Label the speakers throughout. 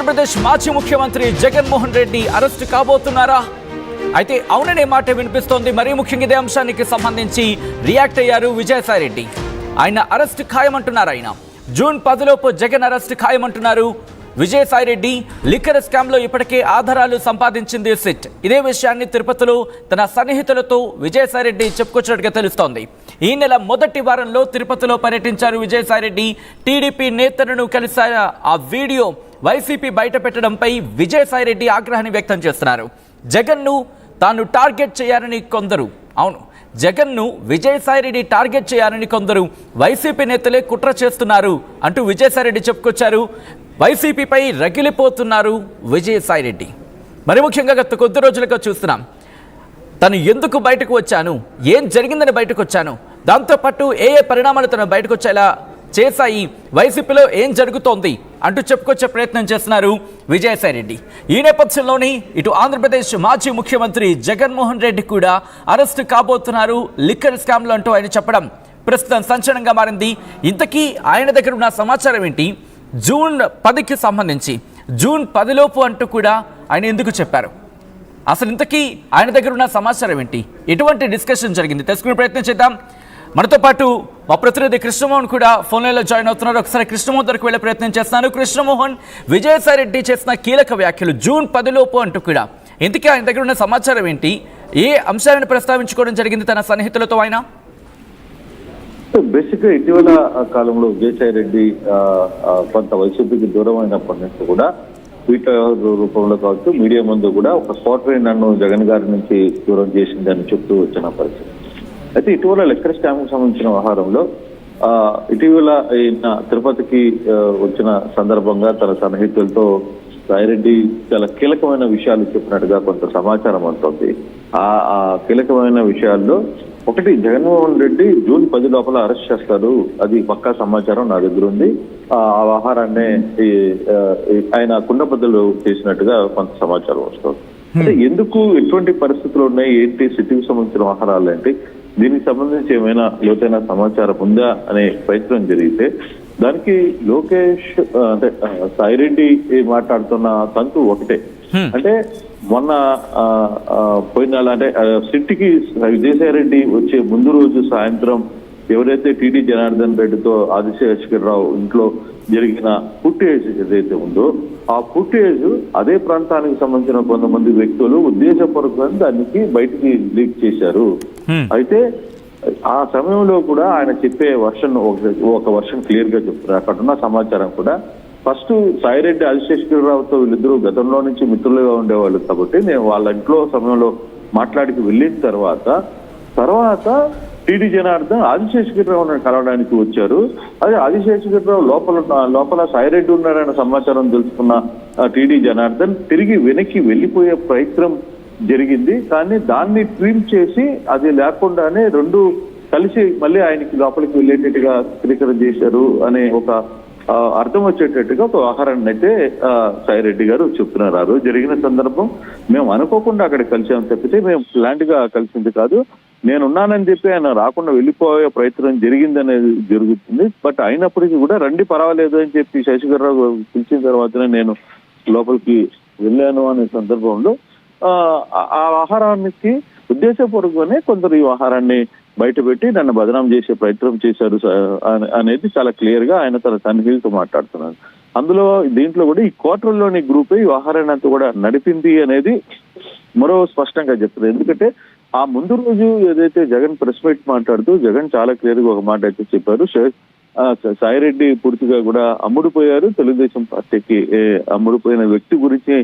Speaker 1: ఆంధ్రప్రదేశ్ మాజీ ముఖ్యమంత్రి జగన్మోహన్ రెడ్డి అరెస్ట్ కాబోతున్నారా? అయితే అవుననే మాట వినిపిస్తోంది. మరీ ముఖ్యంగా ఇదే అంశానికి సంబంధించి రియాక్ట్ అయ్యారు విజయసాయి రెడ్డి. ఆయన అరెస్ట్ ఖాయమంటున్నారు. ఆయన జూన్ 10లోపు జగన్ అరెస్ట్ ఖాయమంటున్నారు విజయసాయి రెడ్డి. లిక్కర్ స్కామ్ లో ఇప్పటికే ఆధారాలు సంపాదించింది సిట్. ఇదే విషయాన్ని తిరుపతిలో తన సన్నిహితులతో విజయసాయి రెడ్డి చెప్పుకొచ్చినట్టుగా తెలుస్తోంది. ఈ నెల మొదటి వారంలో తిరుపతిలో పర్యటించారు విజయసాయి రెడ్డి. టీడీపీ నేతలను కలిసారు. ఆ వీడియో వైసీపీ బయట పెట్టడంపై విజయసాయి రెడ్డి ఆగ్రహాన్ని వ్యక్తం చేస్తున్నారు. జగన్ను తాను టార్గెట్ చేయాలని కొందరు, అవును జగన్ను విజయసాయి రెడ్డి టార్గెట్ చేయాలని కొందరు వైసీపీ నేతలే కుట్ర చేస్తున్నారు అంటూ విజయసాయి రెడ్డి చెప్పుకొచ్చారు. వైసీపీపై రగిలిపోతున్నారు విజయసాయి రెడ్డి. మరి ముఖ్యంగా గత కొద్ది రోజులుగా చూస్తున్నాం, తను ఎందుకు బయటకు వచ్చాను, ఏం జరిగిందని బయటకు వచ్చాను, దాంతోపాటు ఏ పరిణామాలు తను బయటకు వచ్చేలా చేశాయి, వైసీపీలో ఏం జరుగుతోంది అంటూ చెప్పుకొచ్చే ప్రయత్నం చేస్తున్నారు విజయసాయి రెడ్డి. ఈ నేపథ్యంలోని ఇటు ఆంధ్రప్రదేశ్ మాజీ ముఖ్యమంత్రి జగన్మోహన్ రెడ్డి కూడా అరెస్టు కాబోతున్నారు లిక్కర్ స్కామ్లు అంటూ ఆయన చెప్పడం ప్రస్తుతం సంచలనంగా మారింది. ఇంతకీ ఆయన దగ్గర ఉన్న సమాచారం ఏంటి? జూన్ 10కి సంబంధించి జూన్ 10లోపు అంటూ కూడా ఆయన ఎందుకు చెప్పారు? అసలు ఇంతకీ ఆయన దగ్గర ఉన్న సమాచారం ఏంటి? ఎటువంటి డిస్కషన్ జరిగింది తెలుసుకునే ప్రయత్నం చేద్దాం. మనతో పాటు మా ప్రతినిధి కృష్ణమోహన్ కూడా ఫోన్ లైన్లో జాయిన్ అవుతున్నారు. ఒకసారి కృష్ణమోహన్ దగ్గరకు వెళ్ళే ప్రయత్నం చేస్తున్నాను. కృష్ణమోహన్, విజయసాయి రెడ్డి చేసిన కీలక వ్యాఖ్యలు జూన్ 10లోపు అంటూ కూడా, ఇంతకీ ఆయన దగ్గర ఉన్న సమాచారం ఏంటి? ఏ అంశాలను ప్రస్తావించుకోవడం జరిగింది తన సన్నిహితులతో ఆయన?
Speaker 2: బేసిక్ గా ఇటీవల కాలంలో విజయసాయి రెడ్డి కొంత వైసీపీకి దూరం అయినప్పటి నుంచి కూడా ట్విట్టర్ రూపంలో కావచ్చు, మీడియా ముందు కూడా ఒక క్వార్టర్ నన్ను జగన్ గారి నుంచి దూరం చేసిందని చెప్తూ వచ్చిన పరిస్థితి. అయితే ఇటీవల లిక్కర్ స్కామ్ కు సంబంధించిన వ్యవహారంలో ఇటీవల ఈయన తిరుపతికి వచ్చిన సందర్భంగా తన సన్నిహితులతో సాయిరెడ్డి చాలా కీలకమైన విషయాలు చెప్పినట్టుగా కొంత సమాచారం అందుతుంది. ఆ కీలకమైన విషయాల్లో ఒకటి, జగన్మోహన్ రెడ్డి జూన్ 10 లోపల అరెస్ట్ చేస్తారు, అది పక్కా సమాచారం నా దగ్గర ఉంది. ఆ వ్యవహారాన్ని ఆయన కుండబద్దలు చేసినట్టుగా కొంత సమాచారం వస్తుంది. అంటే ఎందుకు, ఎటువంటి పరిస్థితులు ఉన్నాయి, ఏంటి, సిటీకి సంబంధించిన వ్యవహారాలు ఏంటి, దీనికి సంబంధించి ఏమైనా లోతైన సమాచారం ఉందా అనే ప్రయత్నం జరిగితే దానికి లోకేష్ అంటే సాయిరెడ్డి మాట్లాడుతున్న తంతు ఒకటే. అంటే మొన్న పోయిన అంటే సిట్టికి విజయసాయి రెడ్డి వచ్చే ముందు రోజు సాయంత్రం ఎవరైతే టీడీ జనార్దన్ రెడ్డితో ఆదిశేషగిరిరావు ఇంట్లో జరిగిన ఫుటేజ్ ఏదైతే ఉందో ఆ ఫుటేజ్ అదే ప్రాంతానికి సంబంధించిన కొంతమంది వ్యక్తులు ఉద్దేశపూర్వకంగా దానికి బయటికి లీక్ చేశారు. అయితే ఆ సమయంలో కూడా ఆయన చెప్పే వర్షన్ ఒక వర్షన్ క్లియర్ గా చెప్తున్నారు. అక్కడ ఉన్న సమాచారం కూడా ఫస్ట్ సాయిరెడ్డి ఆదిశేషగిరిరావుతో వీళ్ళిద్దరూ గతంలో నుంచి మిత్రులుగా ఉండేవాళ్ళు కాబట్టి నేను వాళ్ళ ఇంట్లో సమయంలో మాట్లాడికి వెళ్ళిన తర్వాత టీడీ జనార్దన్ ఆదిశేషగిరిరావు కలవడానికి వచ్చారు. అదే ఆదిశేషగిరిరావు లోపల సాయిరెడ్డి ఉన్నారన్న సమాచారం తెలుసుకున్న టీడీ జనార్దన్ తిరిగి వెనక్కి వెళ్ళిపోయే ప్రయత్నం జరిగింది. కానీ దాన్ని ట్రిమ్ చేసి అది లేకుండానే రెండు కలిసి మళ్ళీ ఆయనకి లోపలికి వెళ్ళేటట్టుగా చిత్రీకరణ చేశారు అనే ఒక అర్థం వచ్చేటట్టుగా ఒక వ్యవహారాన్ని అయితే సాయిరెడ్డి గారు చెప్తున్నారు. ఆ రోజు జరిగిన సందర్భం మేము అనుకోకుండా అక్కడ కలిసామని తప్పితే మేము ప్లాంట్ గా కలిసింది కాదు. నేనున్నానని చెప్పి ఆయన రాకుండా వెళ్ళిపోయే ప్రయత్నం జరిగిందనేది జరుగుతుంది. బట్ అయినప్పటికీ కూడా రండి పర్వాలేదు అని చెప్పి శశిధర్రావు పిలిచిన తర్వాతనే నేను లోపలికి వెళ్ళాను అనే సందర్భంలో ఆ వ్యవహారానికి ఉద్దేశపూర్వకంగానే కొందరు ఈ వ్యవహారాన్ని బయటపెట్టి నన్ను బదనాం చేసే ప్రయత్నం చేశారు అనేది చాలా క్లియర్ గా ఆయన తన సన్నిహితులతో మాట్లాడుతున్నారు. అందులో దీంట్లో కూడా ఈ క్వార్టర్లోని గ్రూపే ఈ వ్యవహారాన్ని అంతా కూడా నడిపింది అనేది మరో స్పష్టంగా చెప్తుంది. ఎందుకంటే ఆ ముందు రోజు ఏదైతే జగన్ ప్రెస్ మీట్ మాట్లాడుతూ జగన్ చాలా క్లియర్ గా ఒక మాట అయితే చెప్పారు, సాయిరెడ్డి పూర్తిగా కూడా అమ్ముడుపోయారు, తెలుగుదేశం పార్టీకి అమ్ముడుపోయిన వ్యక్తి గురించి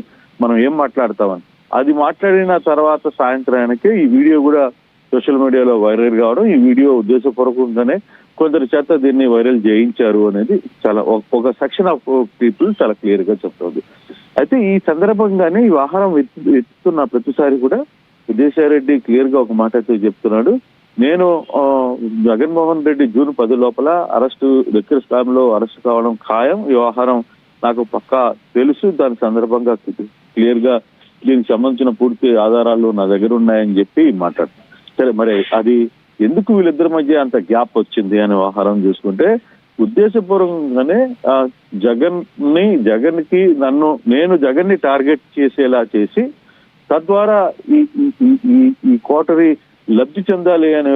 Speaker 2: మనం ఏం మాట్లాడతామని. అది మాట్లాడిన తర్వాత సాయంత్రానికి ఈ వీడియో కూడా సోషల్ మీడియాలో వైరల్ కావడం, ఈ వీడియో ఉద్దేశపూర్వకంగానే కొందరి చేత దీన్ని వైరల్ చేయించారు అనేది చాలా ఒక సెక్షన్ ఆఫ్ పీపుల్ చాలా క్లియర్ గా చెప్తుంది. అయితే ఈ సందర్భంగానే ఈ వ్యవహారం ఎత్తుతున్న ప్రతిసారి కూడా విజయసాయి రెడ్డి క్లియర్ గా ఒక మాట అయితే చెప్తున్నాడు, నేను జగన్మోహన్ రెడ్డి జూన్ 10 లోపల లిక్కర్ స్కామ్ లో అరెస్ట్ కావడం ఖాయం, ఈ వ్యవహారం నాకు పక్కా తెలుసు, దాని సందర్భంగా క్లియర్ గా దీనికి సంబంధించిన పూర్తి ఆధారాలు నా దగ్గర ఉన్నాయని చెప్పి మాట్లాడుతున్నాను. సరే, మరి అది ఎందుకు వీళ్ళిద్దరి మధ్య అంత గ్యాప్ వచ్చింది అనే వ్యవహారం చూసుకుంటే ఉద్దేశపూర్వకంగానే నేను జగన్ ని టార్గెట్ చేసేలా చేసి తద్వారా ఈ కోటరీ లబ్ధి చెందాలి అనే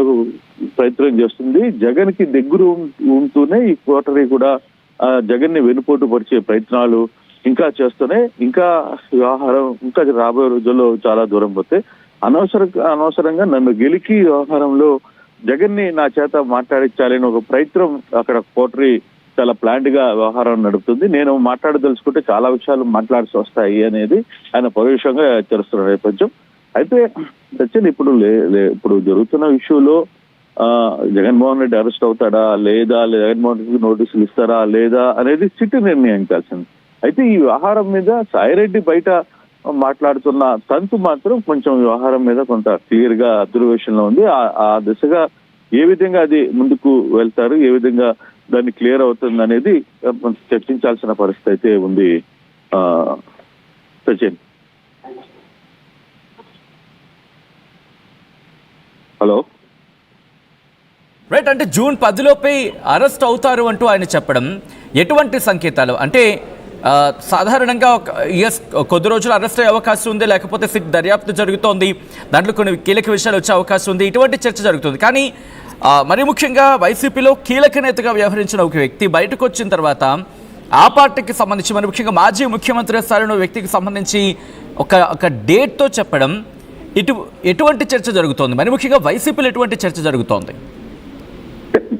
Speaker 2: ప్రయత్నం చేస్తుంది. జగన్ కి దగ్గర ఉంటూనే ఈ కోటరీ కూడా జగన్ ని వెనుపోటు పరిచే ప్రయత్నాలు ఇంకా చేస్తూనే ఇంకా వ్యవహారం ఇంకా రాబోయే రోజుల్లో చాలా దూరం పోతే అనవసరంగా నన్ను గెలికి వ్యవహారంలో జగన్ ని నా చేత మాట్లాడించాలని ఒక ప్రయత్నం అక్కడ కోటరీ చాలా ప్లాంట్ గా వ్యవహారం నడుపుతుంది. నేను మాట్లాడదలుచుకుంటే చాలా విషయాలు మాట్లాడాల్సి వస్తాయి అనేది ఆయన పరోక్షంగా హెచ్చరిస్తున్న నేపథ్యం. అయితే సచిన్ ఇప్పుడు జరుగుతున్న ఇష్యూలో జగన్మోహన్ రెడ్డి అరెస్ట్ అవుతాడా లేదా, జగన్మోహన్ రెడ్డికి నోటీసులు ఇస్తారా లేదా అనేది సిట్ నిర్ణయించాల్సింది. అయితే ఈ వ్యవహారం మీద సాయిరెడ్డి బయట మాట్లాడుతున్న తంతు మాత్రం కొంచెం వ్యవహారం మీద కొంత క్లియర్ గా అబ్జర్వేషన్ లో ఉంది. ఆ దిశగా ఏ విధంగా అది ముందుకు వెళ్తారు, ఏ విధంగా దాన్ని క్లియర్ అవుతుంది అనేది చర్చించాల్సిన పరిస్థితి అయితే ఉంది. సచిన్, హలో.
Speaker 1: రైట్, అంటే జూన్ 10లోపే అరెస్ట్ అవుతారు అంటూ ఆయన చెప్పడం ఎటువంటి సంకేతాలు? అంటే సాధారణంగా కొద్ది రోజులు అరెస్ట్ అయ్యే అవకాశం ఉంది, లేకపోతే సిట్ దర్యాప్తు జరుగుతోంది, దాంట్లో కొన్ని కీలక విషయాలు వచ్చే అవకాశం ఉంది, ఇటువంటి చర్చ జరుగుతుంది. కానీ మరి ముఖ్యంగా వైసీపీలో కీలక నేతగా వ్యవహరించిన ఒక వ్యక్తి బయటకు వచ్చిన తర్వాత ఆ పార్టీకి సంబంధించి మరి ముఖ్యంగా మాజీ ముఖ్యమంత్రి స్థాయిలో వ్యక్తికి సంబంధించి ఒక డేట్తో చెప్పడం ఎటువంటి చర్చ జరుగుతోంది? మరి ముఖ్యంగా వైసీపీలో ఎటువంటి చర్చ జరుగుతోంది?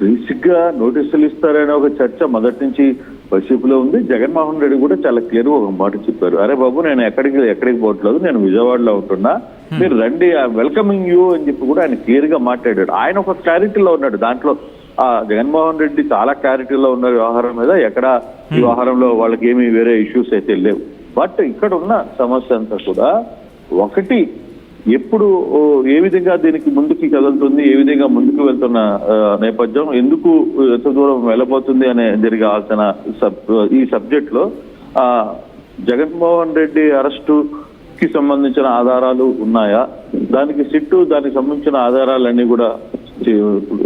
Speaker 2: బేసిక్ గా నోటీసులు ఇస్తారనే ఒక చర్చ మొదటి నుంచి వైసీపీలో ఉంది. జగన్మోహన్ రెడ్డి కూడా చాలా క్లియర్ ఒక మాట చెప్పారు, అరే బాబు నేను ఎక్కడికి పోవట్లేదు, నేను విజయవాడలో ఉంటున్నా, మీరు రండి, వెల్కమింగ్ యూ అని చెప్పి కూడా ఆయన క్లియర్ గా మాట్లాడాడు. ఆయన ఒక క్లారిటీలో ఉన్నాడు. దాంట్లో జగన్మోహన్ రెడ్డి చాలా క్లారిటీలో ఉన్న వ్యవహారం మీద ఎక్కడ ఈ వ్యవహారంలో వాళ్ళకి ఏమీ వేరే ఇష్యూస్ అయితే లేవు. బట్ ఇక్కడ ఉన్న సమస్య అంతా కూడా ఒకటి, ఎప్పుడు ఏ విధంగా దీనికి ముందుకి కదులుతుంది, ఏ విధంగా ముందుకు వెళ్తున్న నేపథ్యం, ఎందుకు ఎంత దూరం వెళ్ళబోతుంది అనే జరిగాల్సిన ఈ సబ్జెక్ట్ లో జగన్మోహన్ రెడ్డి అరెస్టుకి సంబంధించిన ఆధారాలు ఉన్నాయా, దానికి దానికి సంబంధించిన ఆధారాలన్నీ కూడా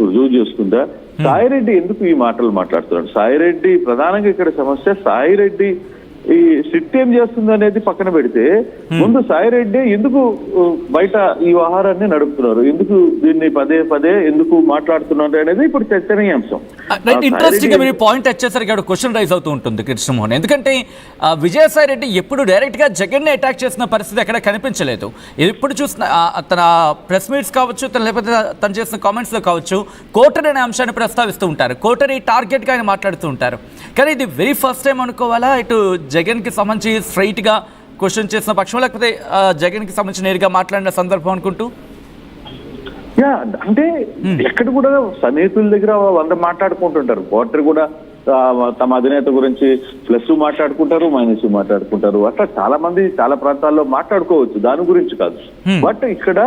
Speaker 2: రుజువు చేసుకుందా, సాయిరెడ్డి ఎందుకు ఈ మాటలు మాట్లాడుతున్నాడు? సాయిరెడ్డి ప్రధానంగా ఇక్కడ సమస్య, సాయిరెడ్డి ఈ సిట్ ఏం చేస్తుంది అనేది పక్కన పెడితే ముందు సాయిరెడ్డి ఎందుకు బయట ఈ వ్యవహారాన్ని నడుపుతున్నారు, ఎందుకు దీన్ని పదే ఎందుకు మాట్లాడుతున్నారు అనేది ఇప్పుడు చర్చనీయాంశం.
Speaker 1: ఇంట్రెస్టింగ్ గా మీరు పాయింట్ వచ్చేసరికి క్వశ్చన్ రైజ్ అవుతూ ఉంటుంది కృష్ణమోహన్. ఎందుకంటే విజయసాయి రెడ్డి ఎప్పుడు డైరెక్ట్ గా జగన్ ని అటాక్ చేసిన పరిస్థితి ఎక్కడ కనిపించలేదు. ఎప్పుడు చూసిన తన ప్రెస్ మీట్స్ కావచ్చు, లేకపోతే తను చేసిన కామెంట్స్ లో కావచ్చు, కోటరీ అనే అంశాన్ని ప్రస్తావిస్తూ ఉంటారు, కోటరీ టార్గెట్ గా ఆయన మాట్లాడుతూ ఉంటారు. కానీ ఇది వెరీ ఫస్ట్ టైం అనుకోవాలా ఇటు జగన్ కి సంబంధించి స్ట్రైట్ గా క్వశ్చన్ చేసిన పక్షం, లేకపోతే జగన్ కి సంబంధించి నేరుగా మాట్లాడిన సందర్భం అనుకుంటూ?
Speaker 2: అంటే ఎక్కడ కూడా సన్నిహితుల దగ్గర 100 మాట్లాడుకుంటుంటారు. కోటరీ కూడా తమ అధినేత గురించి ప్లస్ మాట్లాడుకుంటారు, మైనస్ మాట్లాడుకుంటారు. అట్లా చాలా మంది చాలా ప్రాంతాల్లో మాట్లాడుకోవచ్చు, దాని గురించి కాదు. బట్ ఇక్కడ